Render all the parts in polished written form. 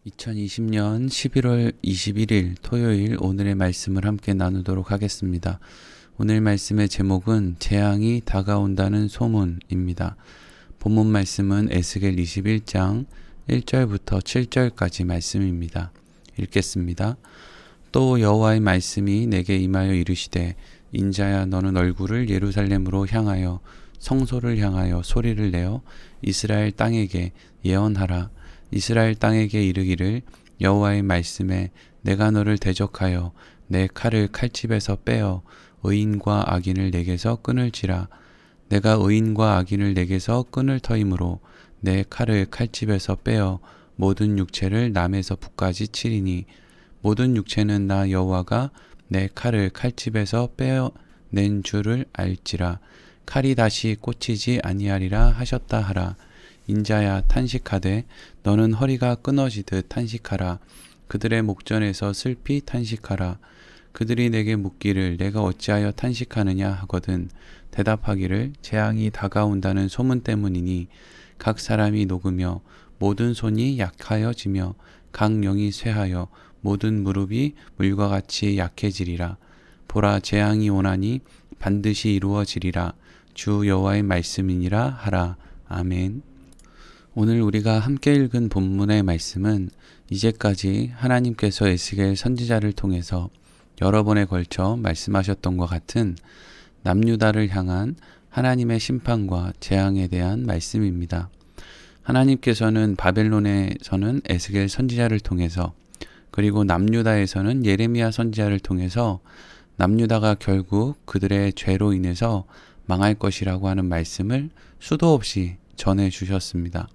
2020년 11월 21일 토요일 오늘의 말씀을 함께 나누도록 하겠습니다. 오늘 말씀의 제목은 재앙이 다가온다는 소문입니다. 본문 말씀은 에스겔 21장 1절부터 7절까지 말씀입니다. 읽겠습니다. 또 여호와의 말씀이 내게 임하여 이르시되 인자야 너는 얼굴을 예루살렘으로 향하여 성소를 향하여 소리를 내어 이스라엘 땅에게 예언하라. 이스라엘 땅에게 이르기를 여호와의 말씀에 내가 너를 대적하여 내 칼을 칼집에서 빼어 의인과 악인을 내게서 끊을지라. 내가 의인과 악인을 내게서 끊을 터이므로 내 칼을 칼집에서 빼어 모든 육체를 남에서 북까지 치리니 모든 육체는 나 여호와가 내 칼을 칼집에서 빼어낸 줄을 알지라. 칼이 다시 꽂히지 아니하리라 하셨다 하라. 인자야 탄식하되 너는 허리가 끊어지듯 탄식하라. 그들의 목전에서 슬피 탄식하라. 그들이 내게 묻기를 내가 어찌하여 탄식하느냐 하거든 대답하기를 재앙이 다가온다는 소문 때문이니 각 사람이 녹으며 모든 손이 약하여지며 각 영이 쇠하여 모든 무릎이 물과 같이 약해지리라. 보라 재앙이 오나니 반드시 이루어지리라. 주 여호와의 말씀이니라 하라. 아멘. 오늘 우리가 함께 읽은 본문의 말씀은 이제까지 하나님께서 에스겔 선지자를 통해서 여러 번에 걸쳐 말씀하셨던 것 같은 남유다를 향한 하나님의 심판과 재앙에 대한 말씀입니다. 하나님께서는 바벨론에서는 에스겔 선지자를 통해서 그리고 남유다에서는 예레미야 선지자를 통해서 남유다가 결국 그들의 죄로 인해서 망할 것이라고 하는 말씀을 수도 없이 전해 주셨습니다.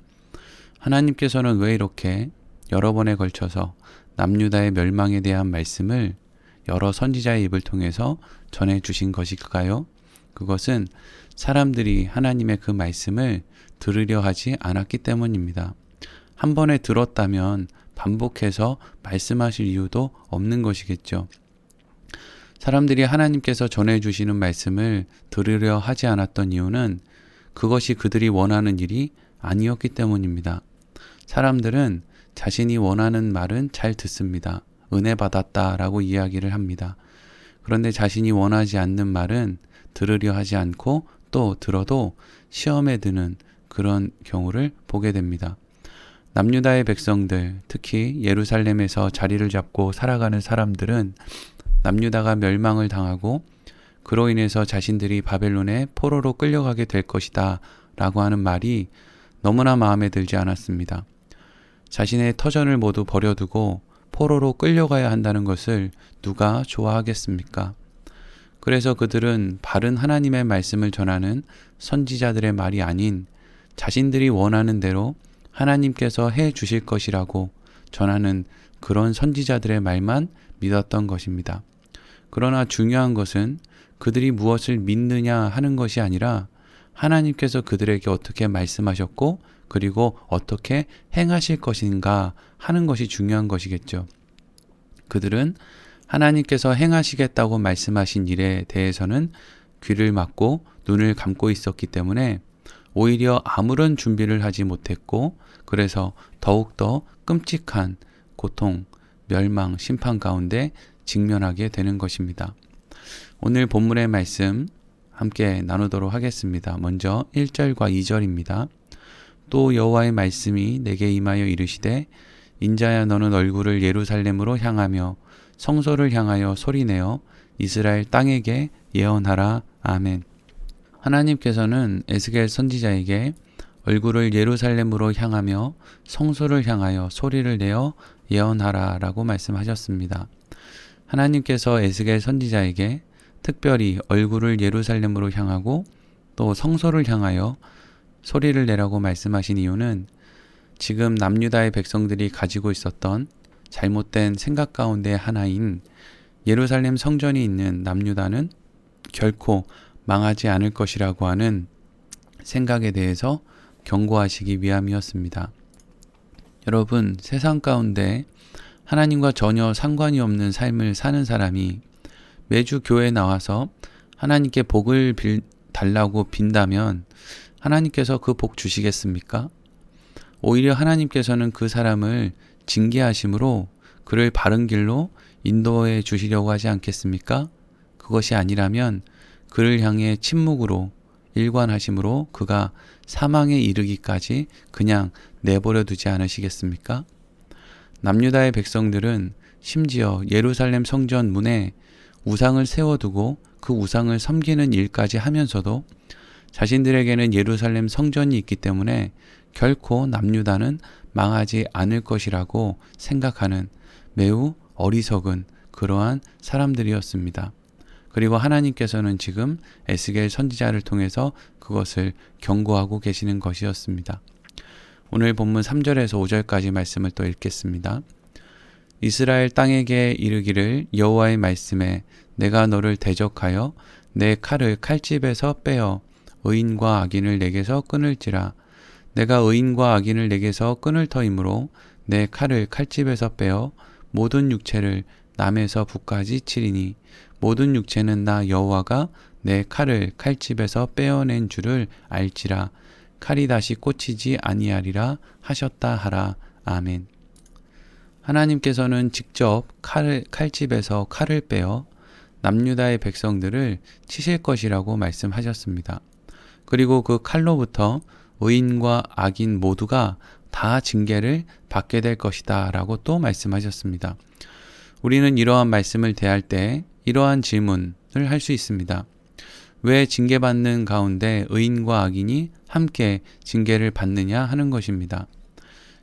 하나님께서는 왜 이렇게 여러 번에 걸쳐서 남유다의 멸망에 대한 말씀을 여러 선지자의 입을 통해서 전해 주신 것일까요? 그것은 사람들이 하나님의 그 말씀을 들으려 하지 않았기 때문입니다. 한 번에 들었다면 반복해서 말씀하실 이유도 없는 것이겠죠. 사람들이 하나님께서 전해 주시는 말씀을 들으려 하지 않았던 이유는 그것이 그들이 원하는 일이 아니었기 때문입니다. 사람들은 자신이 원하는 말은 잘 듣습니다. 은혜 받았다라고 이야기를 합니다. 그런데 자신이 원하지 않는 말은 들으려 하지 않고 또 들어도 시험에 드는 그런 경우를 보게 됩니다. 남유다의 백성들, 특히 예루살렘에서 자리를 잡고 살아가는 사람들은 남유다가 멸망을 당하고 그로 인해서 자신들이 바벨론의 포로로 끌려가게 될 것이다 라고 하는 말이 너무나 마음에 들지 않았습니다. 자신의 터전을 모두 버려두고 포로로 끌려가야 한다는 것을 누가 좋아하겠습니까? 그래서 그들은 바른 하나님의 말씀을 전하는 선지자들의 말이 아닌 자신들이 원하는 대로 하나님께서 해 주실 것이라고 전하는 그런 선지자들의 말만 믿었던 것입니다. 그러나 중요한 것은 그들이 무엇을 믿느냐 하는 것이 아니라 하나님께서 그들에게 어떻게 말씀하셨고 그리고 어떻게 행하실 것인가 하는 것이 중요한 것이겠죠. 그들은 하나님께서 행하시겠다고 말씀하신 일에 대해서는 귀를 막고 눈을 감고 있었기 때문에 오히려 아무런 준비를 하지 못했고 그래서 더욱더 끔찍한 고통, 멸망, 심판 가운데 직면하게 되는 것입니다. 오늘 본문의 말씀 함께 나누도록 하겠습니다. 먼저 1절과 2절입니다. 또 여호와의 말씀이 내게 임하여 이르시되 인자야 너는 얼굴을 예루살렘으로 향하며 성소를 향하여 소리내어 이스라엘 땅에게 예언하라. 아멘. 하나님께서는 에스겔 선지자에게 얼굴을 예루살렘으로 향하며 성소를 향하여 소리를 내어 예언하라 라고 말씀하셨습니다. 하나님께서 에스겔 선지자에게 특별히 얼굴을 예루살렘으로 향하고 또 성소를 향하여 소리를 내라고 말씀하신 이유는 지금 남유다의 백성들이 가지고 있었던 잘못된 생각 가운데 하나인 예루살렘 성전이 있는 남유다는 결코 망하지 않을 것이라고 하는 생각에 대해서 경고하시기 위함이었습니다. 여러분, 세상 가운데 하나님과 전혀 상관이 없는 삶을 사는 사람이 매주 교회에 나와서 하나님께 복을 달라고 빈다면 하나님께서 그 복 주시겠습니까? 오히려 하나님께서는 그 사람을 징계하심으로 그를 바른 길로 인도해 주시려고 하지 않겠습니까? 그것이 아니라면 그를 향해 침묵으로 일관하심으로 그가 사망에 이르기까지 그냥 내버려 두지 않으시겠습니까? 남유다의 백성들은 심지어 예루살렘 성전 문에 우상을 세워두고 그 우상을 섬기는 일까지 하면서도 자신들에게는 예루살렘 성전이 있기 때문에 결코 남유다는 망하지 않을 것이라고 생각하는 매우 어리석은 그러한 사람들이었습니다. 그리고 하나님께서는 지금 에스겔 선지자를 통해서 그것을 경고하고 계시는 것이었습니다. 오늘 본문 3절에서 5절까지 말씀을 또 읽겠습니다. 이스라엘 땅에게 이르기를 여호와의 말씀에 내가 너를 대적하여 내 칼을 칼집에서 빼어 의인과 악인을 내게서 끊을지라. 내가 의인과 악인을 내게서 끊을 터이므로 내 칼을 칼집에서 빼어 모든 육체를 남에서 북까지 치리니 모든 육체는 나 여호와가 내 칼을 칼집에서 빼어낸 줄을 알지라. 칼이 다시 꽂히지 아니하리라 하셨다 하라. 아멘. 하나님께서는 직접 칼집에서 칼을 빼어 남유다의 백성들을 치실 것이라고 말씀하셨습니다. 그리고 그 칼로부터 의인과 악인 모두가 다 징계를 받게 될 것이다 라고 또 말씀하셨습니다. 우리는 이러한 말씀을 대할 때 이러한 질문을 할 수 있습니다. 왜 징계받는 가운데 의인과 악인이 함께 징계를 받느냐 하는 것입니다.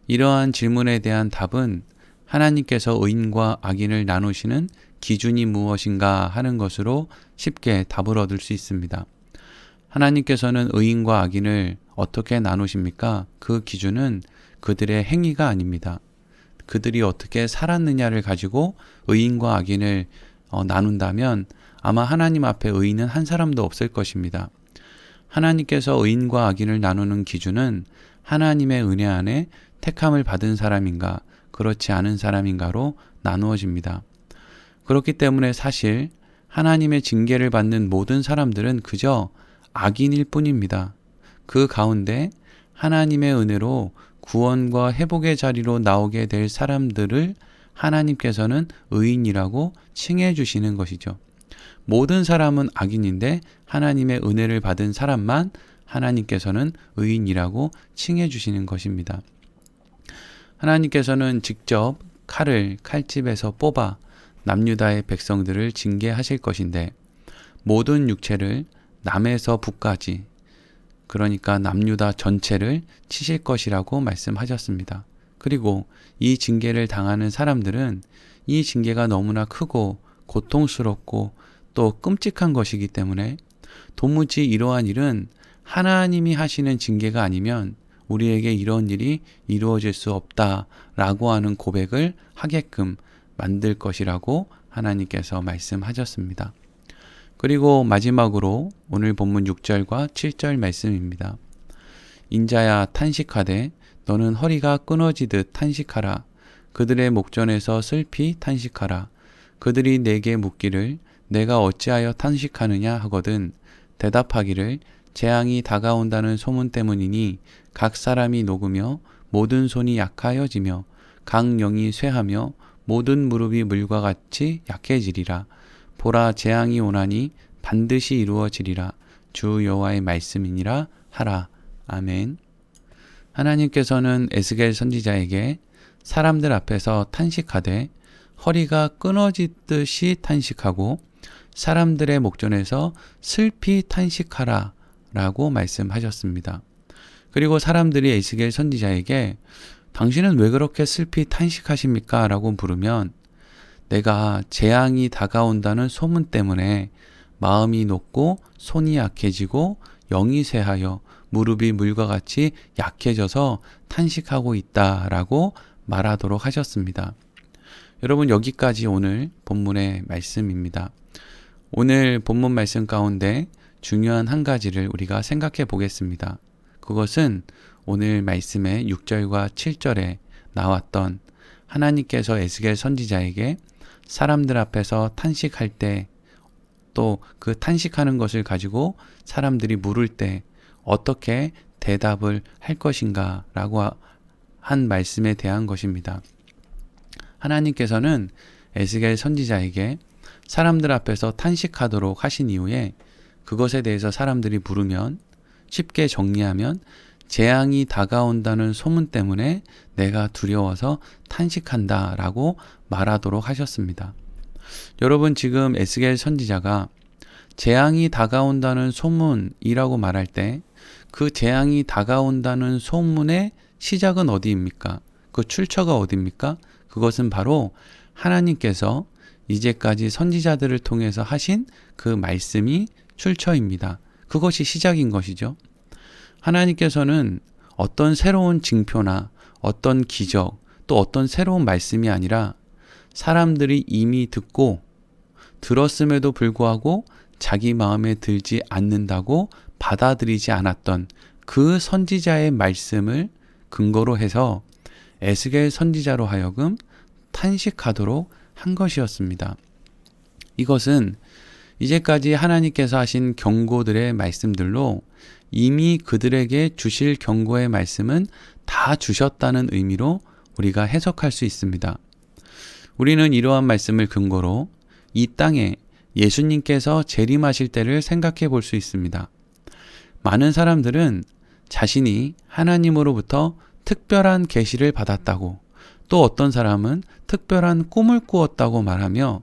이러한 질문에 대한 답은 하나님께서 의인과 악인을 나누시는 기준이 무엇인가 하는 것으로 쉽게 답을 얻을 수 있습니다. 하나님께서는 의인과 악인을 어떻게 나누십니까? 그 기준은 그들의 행위가 아닙니다. 그들이 어떻게 살았느냐를 가지고 의인과 악인을 나눈다면 아마 하나님 앞에 의인은 한 사람도 없을 것입니다. 하나님께서 의인과 악인을 나누는 기준은 하나님의 은혜 안에 택함을 받은 사람인가, 그렇지 않은 사람인가로 나누어집니다. 그렇기 때문에 사실 하나님의 징계를 받는 모든 사람들은 그저 악인일 뿐입니다. 그 가운데 하나님의 은혜로 구원과 회복의 자리로 나오게 될 사람들을 하나님께서는 의인이라고 칭해 주시는 것이죠. 모든 사람은 악인인데 하나님의 은혜를 받은 사람만 하나님께서는 의인이라고 칭해 주시는 것입니다. 하나님께서는 직접 칼을 칼집에서 뽑아 남유다의 백성들을 징계하실 것인데 모든 육체를 남에서 북까지, 그러니까 남유다 전체를 치실 것이라고 말씀하셨습니다. 그리고 이 징계를 당하는 사람들은 이 징계가 너무나 크고 고통스럽고 또 끔찍한 것이기 때문에 도무지 이러한 일은 하나님이 하시는 징계가 아니면 우리에게 이런 일이 이루어질 수 없다라고 하는 고백을 하게끔 만들 것이라고 하나님께서 말씀하셨습니다. 그리고 마지막으로 오늘 본문 6절과 7절 말씀입니다. 인자야 탄식하되 너는 허리가 끊어지듯 탄식하라. 그들의 목전에서 슬피 탄식하라. 그들이 내게 묻기를 내가 어찌하여 탄식하느냐 하거든 대답하기를 재앙이 다가온다는 소문 때문이니 각 사람이 녹으며 모든 손이 약하여지며 각 영이 쇠하며 모든 무릎이 물과 같이 약해지리라. 보라 재앙이 오나니 반드시 이루어지리라. 주 여호와의 말씀이니라 하라. 아멘. 하나님께서는 에스겔 선지자에게 사람들 앞에서 탄식하되 허리가 끊어지듯이 탄식하고 사람들의 목전에서 슬피 탄식하라 라고 말씀하셨습니다. 그리고 사람들이 에스겔 선지자에게 당신은 왜 그렇게 슬피 탄식하십니까? 라고 물으면 내가 재앙이 다가온다는 소문 때문에 마음이 녹고 손이 약해지고 영이 쇠하여 무릎이 물과 같이 약해져서 탄식하고 있다라고 말하도록 하셨습니다. 여러분 여기까지 오늘 본문의 말씀입니다. 오늘 본문 말씀 가운데 중요한 한 가지를 우리가 생각해 보겠습니다. 그것은 오늘 말씀의 6절과 7절에 나왔던 하나님께서 에스겔 선지자에게 사람들 앞에서 탄식할 때 또 그 탄식하는 것을 가지고 사람들이 물을 때 어떻게 대답을 할 것인가 라고 한 말씀에 대한 것입니다. 하나님께서는 에스겔 선지자에게 사람들 앞에서 탄식하도록 하신 이후에 그것에 대해서 사람들이 물으면 쉽게 정리하면 재앙이 다가온다는 소문 때문에 내가 두려워서 탄식한다 라고 말하도록 하셨습니다. 여러분, 지금 에스겔 선지자가 재앙이 다가온다는 소문이라고 말할 때 그 재앙이 다가온다는 소문의 시작은 어디입니까? 그 출처가 어디입니까? 그것은 바로 하나님께서 이제까지 선지자들을 통해서 하신 그 말씀이 출처입니다. 그것이 시작인 것이죠. 하나님께서는 어떤 새로운 징표나 어떤 기적 또 어떤 새로운 말씀이 아니라 사람들이 이미 듣고 들었음에도 불구하고 자기 마음에 들지 않는다고 받아들이지 않았던 그 선지자의 말씀을 근거로 해서 에스겔 선지자로 하여금 탄식하도록 한 것이었습니다. 이것은 이제까지 하나님께서 하신 경고들의 말씀들로 이미 그들에게 주실 경고의 말씀은 다 주셨다는 의미로 우리가 해석할 수 있습니다. 우리는 이러한 말씀을 근거로 이 땅에 예수님께서 재림하실 때를 생각해 볼 수 있습니다. 많은 사람들은 자신이 하나님으로부터 특별한 계시를 받았다고, 또 어떤 사람은 특별한 꿈을 꾸었다고 말하며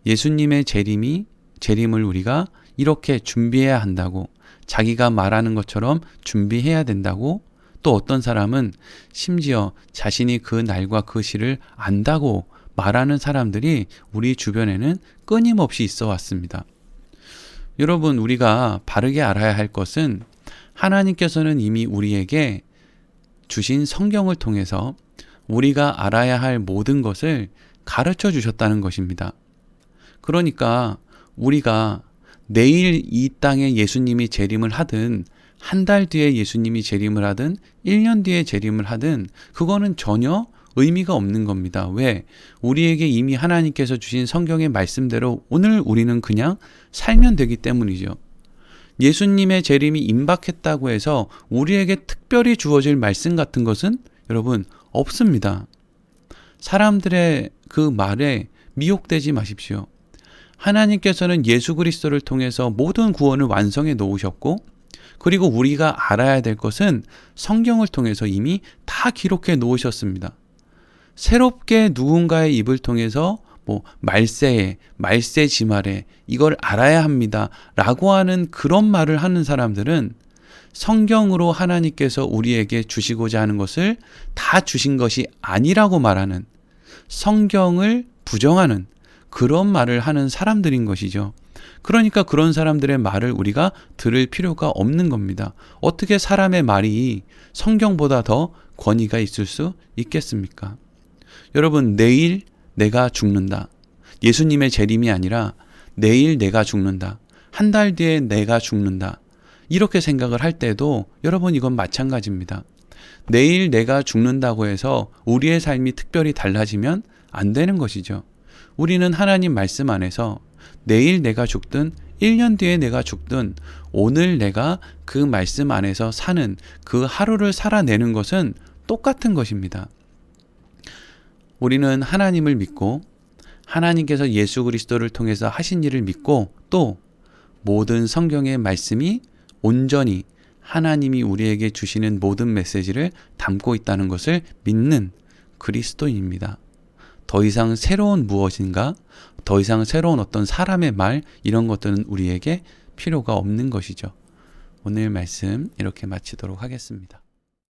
예수님의 재림을 우리가 이렇게 준비해야 한다고, 자기가 말하는 것처럼 준비해야 된다고, 또 어떤 사람은 심지어 자신이 그 날과 그 시를 안다고 말하는 사람들이 우리 주변에는 끊임없이 있어 왔습니다. 여러분, 우리가 바르게 알아야 할 것은 하나님께서는 이미 우리에게 주신 성경을 통해서 우리가 알아야 할 모든 것을 가르쳐 주셨다는 것입니다. 그러니까 우리가 내일 이 땅에 예수님이 재림을 하든, 한 달 뒤에 예수님이 재림을 하든, 1년 뒤에 재림을 하든 그거는 전혀 의미가 없는 겁니다. 왜? 우리에게 이미 하나님께서 주신 성경의 말씀대로 오늘 우리는 그냥 살면 되기 때문이죠. 예수님의 재림이 임박했다고 해서 우리에게 특별히 주어질 말씀 같은 것은 여러분 없습니다. 사람들의 그 말에 미혹되지 마십시오. 하나님께서는 예수 그리스도를 통해서 모든 구원을 완성해 놓으셨고, 그리고 우리가 알아야 될 것은 성경을 통해서 이미 다 기록해 놓으셨습니다. 새롭게 누군가의 입을 통해서 말세지말에 이걸 알아야 합니다 라고 하는 그런 말을 하는 사람들은 성경으로 하나님께서 우리에게 주시고자 하는 것을 다 주신 것이 아니라고 말하는, 성경을 부정하는 그런 말을 하는 사람들인 것이죠. 그러니까 그런 사람들의 말을 우리가 들을 필요가 없는 겁니다. 어떻게 사람의 말이 성경보다 더 권위가 있을 수 있겠습니까? 여러분, 내일 내가 죽는다. 예수님의 재림이 아니라 내일 내가 죽는다. 한 달 뒤에 내가 죽는다. 이렇게 생각을 할 때도 여러분 이건 마찬가지입니다. 내일 내가 죽는다고 해서 우리의 삶이 특별히 달라지면 안 되는 것이죠. 우리는 하나님 말씀 안에서 내일 내가 죽든 1년 뒤에 내가 죽든 오늘 내가 그 말씀 안에서 사는 그 하루를 살아내는 것은 똑같은 것입니다. 우리는 하나님을 믿고 하나님께서 예수 그리스도를 통해서 하신 일을 믿고 또 모든 성경의 말씀이 온전히 하나님이 우리에게 주시는 모든 메시지를 담고 있다는 것을 믿는 그리스도인입니다. 더 이상 새로운 무엇인가, 더 이상 새로운 어떤 사람의 말, 이런 것들은 우리에게 필요가 없는 것이죠. 오늘 말씀 이렇게 마치도록 하겠습니다.